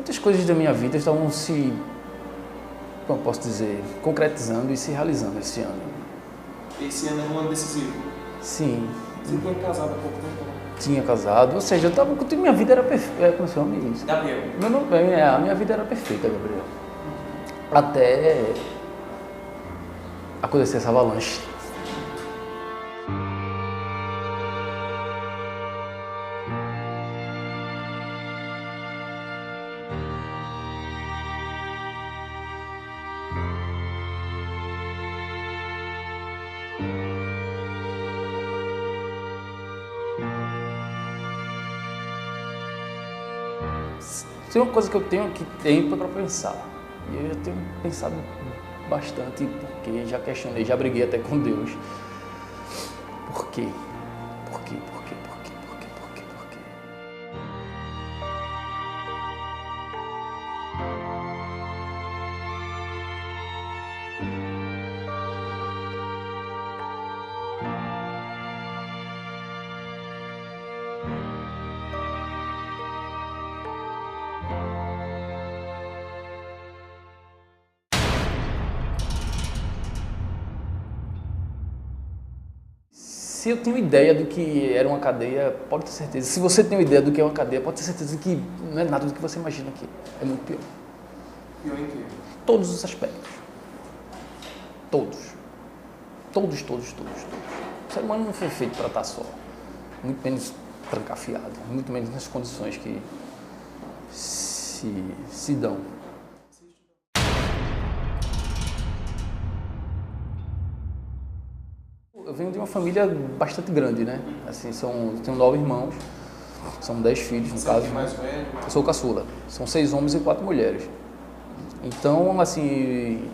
muitas coisas da minha vida estavam se, como eu posso dizer, concretizando e se realizando esse ano. Esse ano é um ano decisivo? Sim. Você tinha casado há pouco tempo, né? Tinha casado, ou seja, minha vida era perfeita. Como é seu nome? Gabriel. A minha vida era perfeita, Gabriel. Até acontecer essa avalanche. Tem uma coisa que eu tenho tempo para pensar. E eu já tenho pensado bastante, porque já questionei, já briguei até com Deus. Por quê? Por quê? Por quê? Por quê? Por quê? Por quê? Por quê? Se eu tenho ideia do que era uma cadeia, pode ter certeza. Se você tem uma ideia do que é uma cadeia, pode ter certeza que não é nada do que você imagina aqui. É muito pior. Pior em quê? Todos os aspectos. Todos. Todos, todos, todos, todos. O ser humano não foi feito para estar só. Muito menos trancafiado. Muito menos nas condições que se dão. Eu venho de uma família bastante grande, né? Assim, tenho 9 irmãos, são 10 filhos, no caso. Você é mais velho? Eu sou o caçula. São 6 homens e 4 mulheres. Então, assim,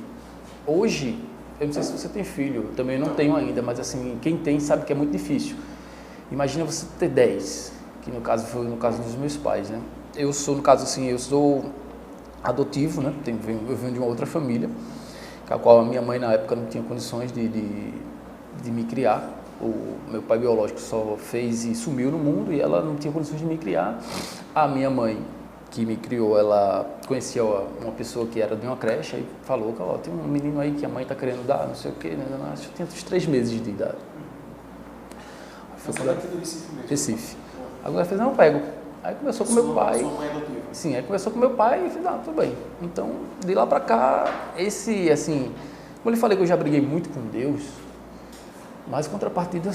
hoje, eu não sei se você tem filho, também não tenho ainda, mas assim, quem tem sabe que é muito difícil. Imagina você ter 10, que no caso foi no caso dos meus pais, né? Eu sou, no caso assim, eu sou adotivo, né? Eu venho de uma outra família, com a qual a minha mãe na época não tinha condições de me criar. O meu pai biológico só fez e sumiu no mundo e ela não tinha condições de me criar. A minha mãe, que me criou, ela conhecia uma pessoa que era de uma creche e falou que tem um menino aí que a mãe está querendo dar, não sei o quê, né? Acho que tinha uns 3 meses de idade. Você é daqui do Recife mesmo? Recife. Agora ela fez, não, eu pego. Aí começou com meu pai. Sua mãe adotiva? Sim, aí começou com meu pai e fiz, tudo bem. Então, de lá pra cá, assim, como eu lhe falei que eu já briguei muito com Deus, mas em contrapartida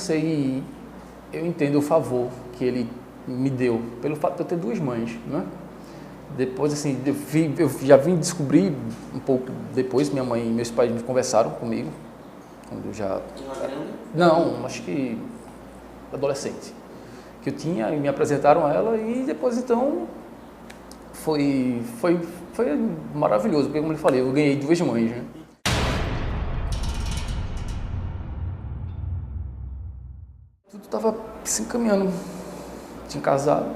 eu entendo o favor que ele me deu, pelo fato de eu ter 2 mães, né? Depois, assim, eu já vim descobrir um pouco depois, minha mãe e meus pais conversaram comigo, quando eu já... Não, acho que adolescente. Que eu tinha, e me apresentaram a ela e depois, então, foi maravilhoso, porque como eu falei, eu ganhei 2 mães, né? Tudo estava se encaminhando. Tinha casado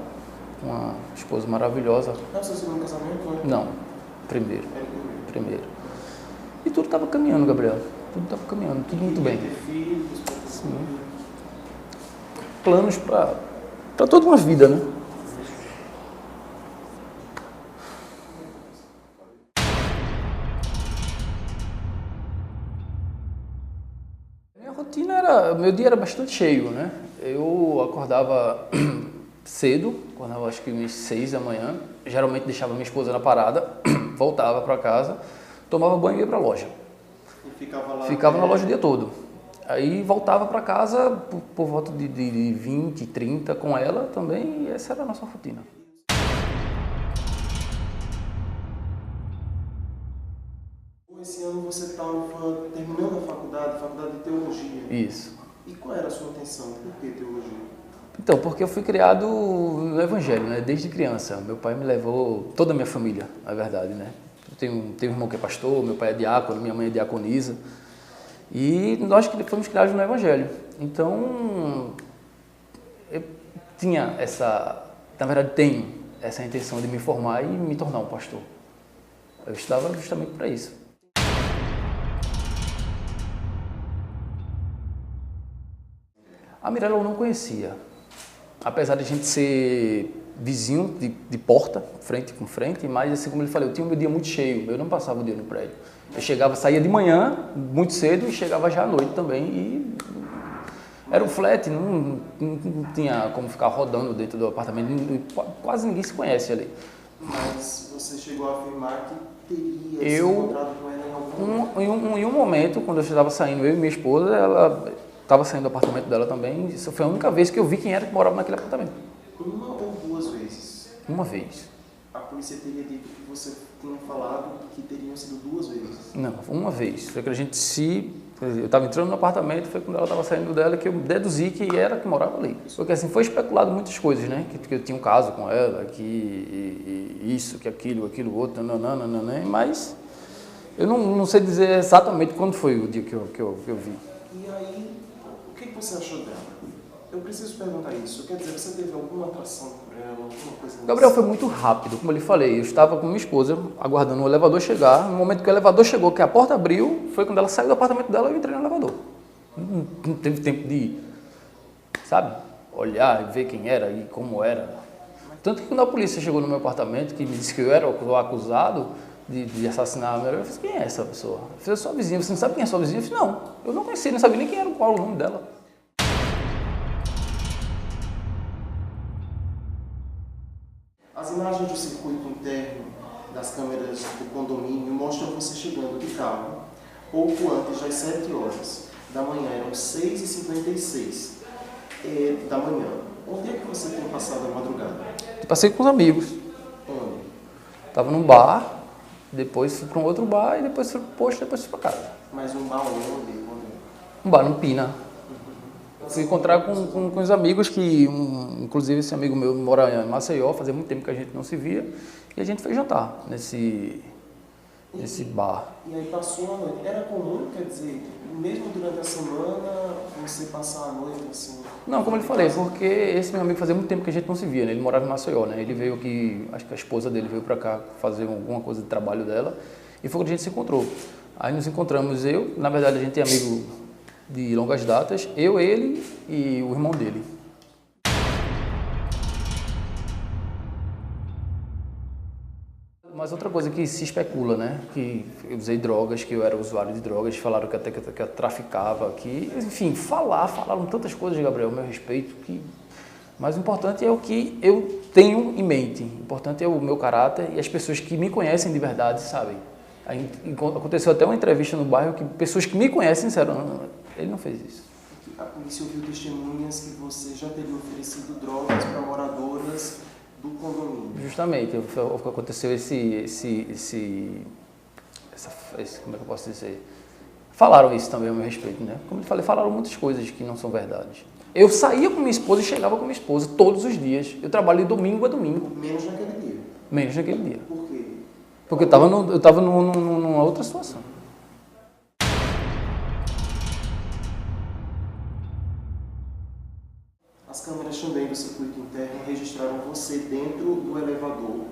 com uma esposa maravilhosa. Não, seu segundo casamento, né? Não, primeiro. E tudo estava caminhando, Gabriel. Tudo estava caminhando, tudo muito bem. Ter filhos, Sim. Planos para toda uma vida, né? Minha rotina meu dia era bastante cheio, né? Eu acordava cedo, acordava acho que umas 6 da manhã, geralmente deixava minha esposa na parada, voltava para casa, tomava banho e ia para a loja. E ficava lá? Ficava na loja o dia todo. Aí voltava para casa por volta de 20, 30 com ela também, e essa era a nossa rotina. Esse ano você estava terminando a faculdade de teologia. Isso. E qual era a sua intenção? Por que teologia? Então, porque eu fui criado no Evangelho, né? Desde criança. Meu pai me levou, toda a minha família, na verdade, né? Eu tenho um irmão que é pastor, meu pai é diácono, minha mãe é diaconisa. E nós fomos criados no Evangelho. Então, eu tinha tenho essa intenção de me formar e me tornar um pastor. Eu estudava justamente para isso. A Mirella eu não conhecia. apesar de a gente ser vizinho de porta, frente com frente, mas assim como ele falou, eu tinha um meu dia muito cheio, eu não passava o dia no prédio. Eu chegava, saía de manhã, muito cedo, e chegava já à noite também, e era um flat, não tinha como ficar rodando dentro do apartamento, quase ninguém se conhece ali. Mas você chegou a afirmar que teria se encontrado com ela em algum momento? Em um momento, quando eu estava saindo, eu e minha esposa, ela estava saindo do apartamento dela também, isso foi a única vez que eu vi quem era que morava naquele apartamento. Uma ou duas vezes? Uma vez. A polícia teria dito que você tinha falado que teriam sido duas vezes? Não, uma vez. Foi que a gente eu estava entrando no apartamento, foi quando ela estava saindo dela que eu deduzi que era que morava ali. Porque assim, foi especulado muitas coisas, né? Que eu tinha um caso com ela, que isso, que aquilo outro, nananana, mas eu não sei dizer exatamente quando foi o dia que eu vi. E aí, o que você achou dela? Eu preciso perguntar isso. Quer dizer, você teve alguma atração por ela, alguma coisa... Gabriel, foi muito rápido, como eu lhe falei. Eu estava com minha esposa, aguardando o elevador chegar. No momento que o elevador chegou, que a porta abriu, foi quando ela saiu do apartamento dela e eu entrei no elevador. Não teve tempo de, sabe, olhar e ver quem era e como era. Tanto que quando a polícia chegou no meu apartamento, que me disse que eu era o acusado de assassinar a mulher, eu falei, quem é essa pessoa? Eu falei, sua vizinha. Você não sabe quem é sua vizinha? Eu falei, não, eu não conhecia, não sabia nem quem era, qual o nome dela. As imagens do circuito interno das câmeras do condomínio mostram você chegando de carro pouco antes das 7 horas da manhã, eram 6h56 da manhã. Onde é que você tem passado a madrugada? Eu passei com os amigos. Onde? Estava num bar, depois fui para um outro bar e depois fui para o posto, depois fui para casa. Mas um bar onde? Um bar no Pina. Fui encontrar com os amigos que, inclusive esse amigo meu mora em Maceió, fazia muito tempo que a gente não se via, e a gente foi jantar nesse bar. E aí passou a noite. Era comum, quer dizer, mesmo durante a semana, você passar a noite assim? Não, como eu lhe falei, porque esse meu amigo fazia muito tempo que a gente não se via, né? Ele morava em Maceió, né? Ele veio aqui, acho que a esposa dele veio para cá fazer alguma coisa de trabalho dela, e foi quando a gente se encontrou. Aí nos encontramos na verdade a gente é amigo de longas datas, eu, ele e o irmão dele. Mas outra coisa que se especula, né, que eu usei drogas, que eu era usuário de drogas, falaram que até que eu traficava aqui, enfim, falaram tantas coisas, Gabriel, a meu respeito, mas o importante é o que eu tenho em mente, o importante é o meu caráter e as pessoas que me conhecem de verdade sabem. Aí, aconteceu até uma entrevista no bairro que pessoas que me conhecem disseram, não, ele não fez isso. A polícia ouviu testemunhas que você já teria oferecido drogas para moradoras do condomínio. Justamente, aconteceu como é que eu posso dizer? Falaram isso também a meu respeito, né? Como eu falei, falaram muitas coisas que não são verdade. Eu saía com minha esposa e chegava com minha esposa todos os dias. Eu trabalhei domingo a domingo. Menos naquele dia? Menos naquele dia. Por quê? Porque eu estava numa outra situação. As câmeras também do circuito interno registraram você dentro do elevador,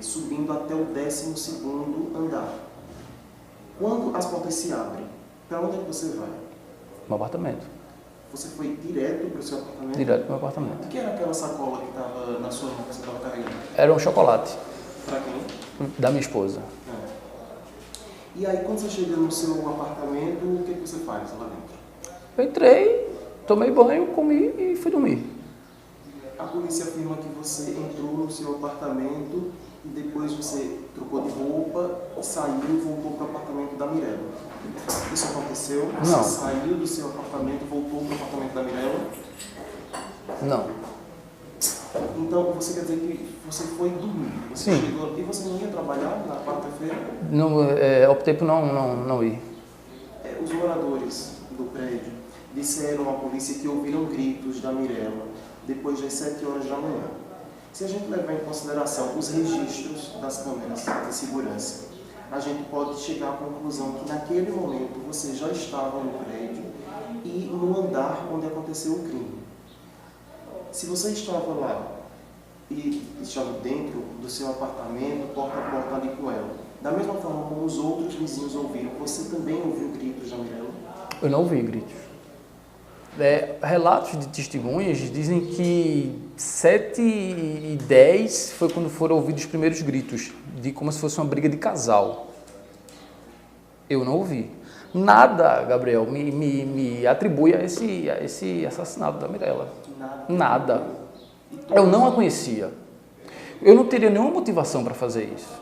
subindo até o 12º andar. Quando as portas se abrem, para onde é que você vai? No apartamento. Você foi direto para o seu apartamento? Direto para o meu apartamento. O que era aquela sacola que estava na sua mão que você estava carregando? Era um chocolate. Para quem? Da minha esposa. E aí, quando você chega no seu apartamento, o que você faz lá dentro? Eu entrei, tomei banho, comi e fui dormir. A polícia afirma que você entrou no seu apartamento e depois você trocou de roupa, saiu e voltou para o apartamento da Mirella. Isso aconteceu? Não. Você saiu do seu apartamento e voltou para o apartamento da Mirella? Não. Então, você quer dizer que você foi dormir? Você Sim. chegou, e você não ia trabalhar na quarta-feira? Não, optei por não ir. Os moradores do prédio disseram à polícia que ouviram gritos da Mirella depois das 7 horas da manhã. Se a gente levar em consideração os registros das câmeras de segurança, a gente pode chegar à conclusão que naquele momento você já estava no prédio e no andar onde aconteceu o crime. Se você estava lá e estava dentro do seu apartamento, porta a porta ali com ela, da mesma forma como os outros vizinhos ouviram, você também ouviu gritos da Mirella? Eu não ouvi gritos. Relatos de testemunhas dizem que 7h10 foi quando foram ouvidos os primeiros gritos, de como se fosse uma briga de casal. Eu não ouvi. Nada, Gabriel, me atribui a esse assassinato da Mirella. Nada. Eu não a conhecia. Eu não teria nenhuma motivação para fazer isso.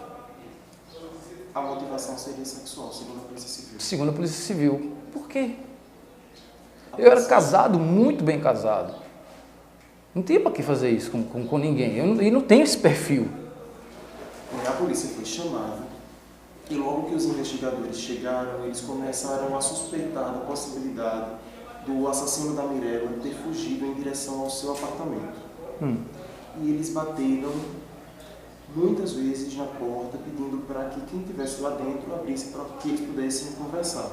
A motivação seria sexual, segundo a Polícia Civil. Segundo a Polícia Civil. Por quê? Eu era casado, muito bem casado. Não tinha para que fazer isso com ninguém. Eu não tenho esse perfil. A polícia foi chamada e logo que os investigadores chegaram, eles começaram a suspeitar da possibilidade do assassino da Mirella ter fugido em direção ao seu apartamento. E eles bateram muitas vezes na porta, pedindo para que quem estivesse lá dentro abrisse para que eles pudessem conversar.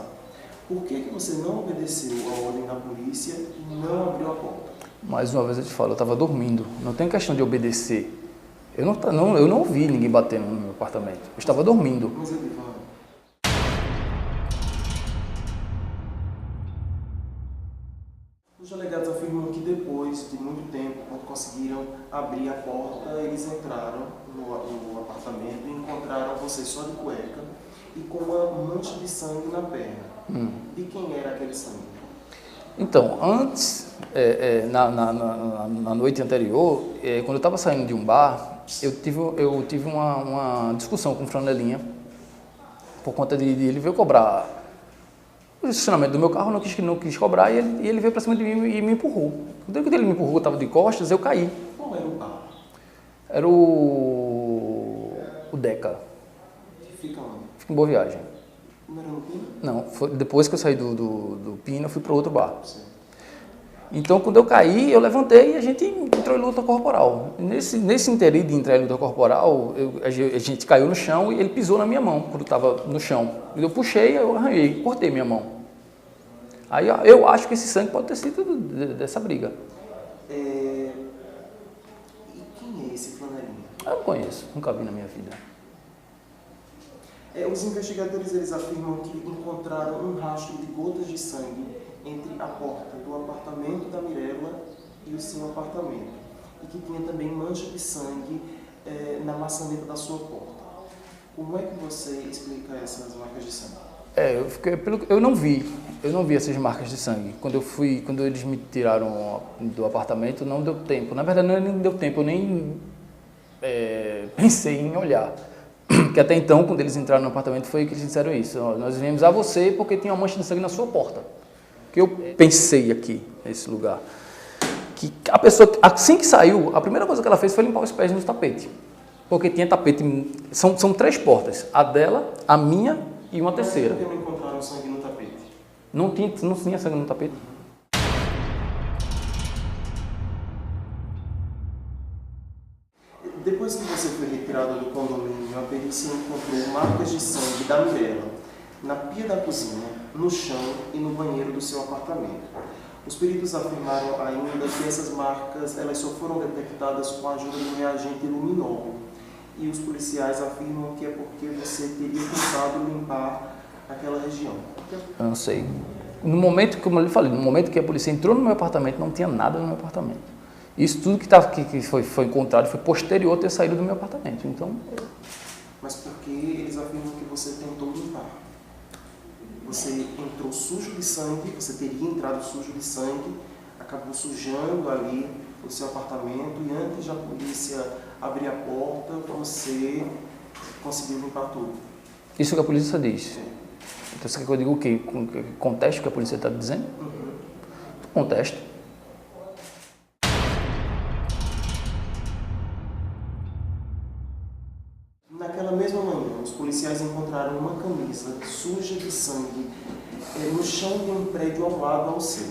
Por que você não obedeceu a ordem da polícia e não abriu a porta? Mais uma vez eu te falo, eu estava dormindo. Não tem questão de obedecer. Eu não ouvi ninguém batendo no meu apartamento. Eu estava dormindo. Mas Edivan, os delegados afirmam que depois de muito tempo, quando conseguiram abrir a porta, eles entraram no apartamento e encontraram você só de cueca e com uma mancha de sangue na perna. De quem era aquele sangue? Então, antes, na noite anterior, quando eu estava saindo de um bar, eu tive uma discussão com o Franelinha, por conta de ele veio cobrar o estacionamento do meu carro, não quis cobrar, e ele veio para cima de mim e me empurrou. Quando ele me empurrou, eu estava de costas, eu caí. Qual era o bar? Era o Deca. Fica onde? Fica em Boa Viagem. Não era no Pina? Não, foi depois que eu saí do Pina, eu fui para outro bar. Sim. Então, quando eu caí, eu levantei e a gente entrou em luta corporal. Nesse interim de entrar em luta corporal, a gente caiu no chão e ele pisou na minha mão, quando estava no chão. Eu puxei, eu arranhei, cortei minha mão. Aí eu acho que esse sangue pode ter sido dessa briga. E quem é esse Flanelinha? Eu não conheço, nunca vi na minha vida. Os investigadores eles afirmam que encontraram um rastro de gotas de sangue entre a porta do apartamento da Mirella e o seu apartamento, e que tinha também mancha de sangue na maçaneta da sua porta. Como é que você explica essas marcas de sangue? Eu não vi essas marcas de sangue. Quando eles me tiraram do apartamento, não deu tempo. Na verdade, não deu tempo, eu nem pensei em olhar. Porque até então, quando eles entraram no apartamento, foi que eles disseram isso. Nós viemos a você porque tinha uma mancha de sangue na sua porta. Que eu pensei aqui, nesse lugar. Que a pessoa, assim que saiu, a primeira coisa que ela fez foi limpar os pés no tapete. Porque tinha tapete, são 3 portas. A dela, a minha e uma terceira. Por que não encontraram sangue no tapete? Não tinha sangue no tapete. Depois que você foi retirado do condomínio, a perícia encontrou marcas de sangue da Mirella na pia da cozinha, no chão e no banheiro do seu apartamento. Os peritos afirmaram ainda que essas marcas elas só foram detectadas com a ajuda do reagente luminol. E os policiais afirmam que é porque você teria tentado limpar aquela região. Eu não sei. No momento, como eu lhe falei, no momento que a polícia entrou no meu apartamento, não tinha nada no meu apartamento. Isso tudo que foi encontrado foi posterior a ter saído do meu apartamento. Então, mas porque eles afirmam que você tentou limpar? Você entrou sujo de sangue, você teria entrado sujo de sangue, acabou sujando ali o seu apartamento e antes da polícia abrir a porta, você conseguiu limpar tudo. Isso que a polícia diz. Então, você quer que eu diga o quê? Conteste o que a polícia está dizendo? Contesto. Naquela mesma manhã, os policiais encontraram uma camisa suja de sangue no chão de um prédio ao lado ao seu.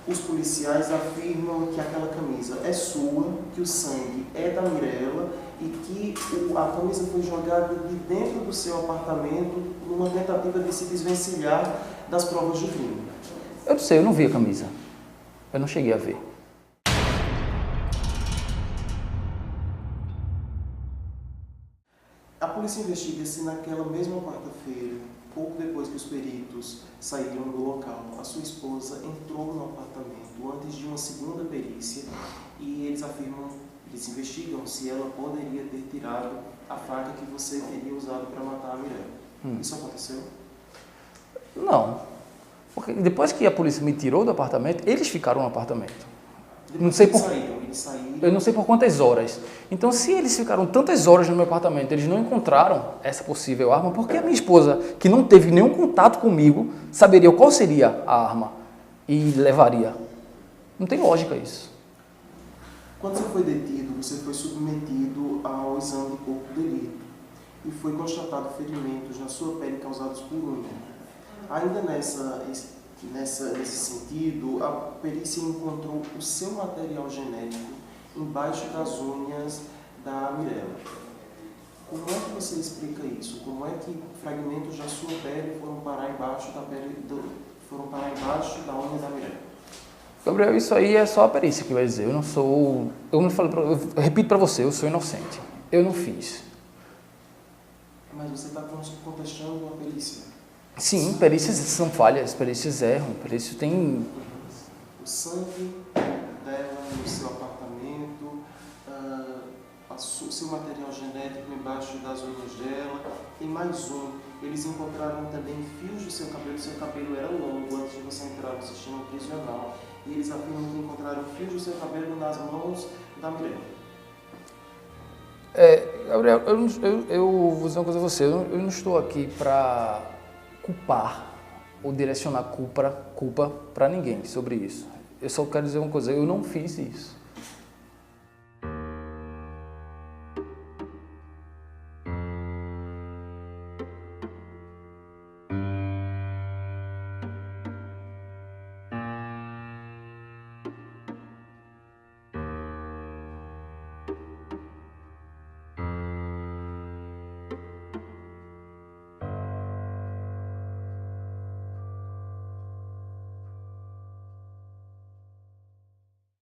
Os policiais afirmam que aquela camisa é sua, que o sangue é da Mirella e que a camisa foi jogada de dentro do seu apartamento numa tentativa de se desvencilhar das provas do crime. Eu não sei, eu não vi a camisa. Eu não cheguei a ver. A polícia investiga se naquela mesma quarta-feira pouco depois que os peritos saíram do local, a sua esposa entrou no apartamento antes de uma segunda perícia e eles afirmam, eles investigam se ela poderia ter tirado a faca que você teria usado para matar a Mirella. Isso aconteceu? Não. Porque depois que a polícia me tirou do apartamento, eles ficaram no apartamento. Depois Não sei que por... eles saíram... Eu não sei por quantas horas. Então, se eles ficaram tantas horas no meu apartamento, eles não encontraram essa possível arma, por que a minha esposa, que não teve nenhum contato comigo, saberia qual seria a arma e levaria? Não tem lógica isso. Quando você foi detido, você foi submetido ao exame de corpo de delito e foi constatado ferimentos na sua pele causados por unha. Ainda nesse sentido, a perícia encontrou o seu material genético embaixo das unhas da Mirella. Como é que você explica isso? Como é que fragmentos da sua pele foram parar embaixo da unha da Mirella? Gabriel, isso aí é só a perícia que vai dizer. Eu repito para você, eu sou inocente. Eu não fiz. Mas você está contestando a perícia. Sim, perícias são falhas, perícias erram, perícias têm... O sangue dela no seu apartamento, o seu material genético embaixo das unhas dela, e mais um. Eles encontraram também fios do seu cabelo era longo antes de você entrar no sistema prisional. E eles afirmam que encontraram fios do seu cabelo nas mãos da Mirella. Gabriel, eu vou dizer uma coisa a você, eu não estou aqui para culpar ou direcionar culpa para ninguém sobre isso. Eu só quero dizer uma coisa, eu não fiz isso.